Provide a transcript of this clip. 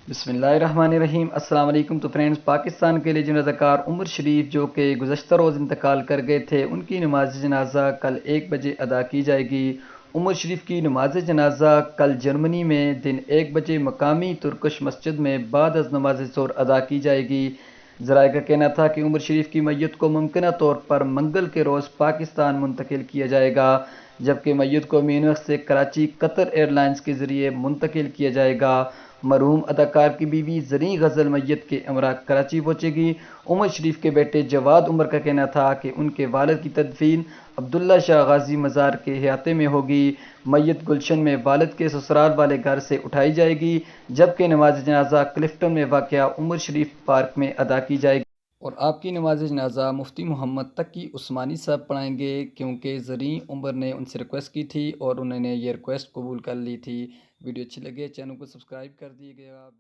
बिस्मिल्लाहिर्रहमानिर्रहीम। अस्सलाम वालेकुम। तो फ्रेंड्स, पाकिस्तान के लेजेंड अदाकार उमर शरीफ जो कि गुज़श्ता रोज़ इंतकाल कर गए थे, उनकी नमाज जनाजा कल 1 बजे अदा की जाएगी। उमर शरीफ की नमाज जनाजा कल जर्मनी में दिन 1 बजे मकामी तुर्कश मस्जिद में बाद अज़ नमाज ज़ोहर अदा की जाएगी। ज़राए का कहना था कि उमर शरीफ की मैयत को मुमकिन तौर पर मंगल के रोज़ पाकिस्तान मुंतकिल किया जाएगा, जबकि मैयत को म्यूनिख से कराची कतर एयरलाइंस के ज़रिए मुंतकिल किया जाएगा। मरहूम अदाकार की बीवी ज़रीं गज़ल मैयत के हमरा कराची पहुँचेगी। उमर शरीफ के बेटे जवाद उमर का कहना था कि उनके वालिद की तदफीन अब्दुल्ला शाह गाजी मज़ार के अहाते में होगी। मैयत गुलशन में वालिद के ससुराल वाले घर से उठाई जाएगी, जबकि नमाज जनाजा क्लिफ्टन में वाक़या उमर शरीफ पार्क में अदा की जाएगी। और आपकी नमाज जनाजा मुफ्ती मोहम्मद तकी उस्मानी साहब पढ़ाएंगे, क्योंकि ज़रीं उमर ने उनसे रिक्वेस्ट की थी और उन्होंने ये रिक्वेस्ट कबूल कर ली थी। वीडियो अच्छी लगे चैनल को सब्सक्राइब कर दिएगा।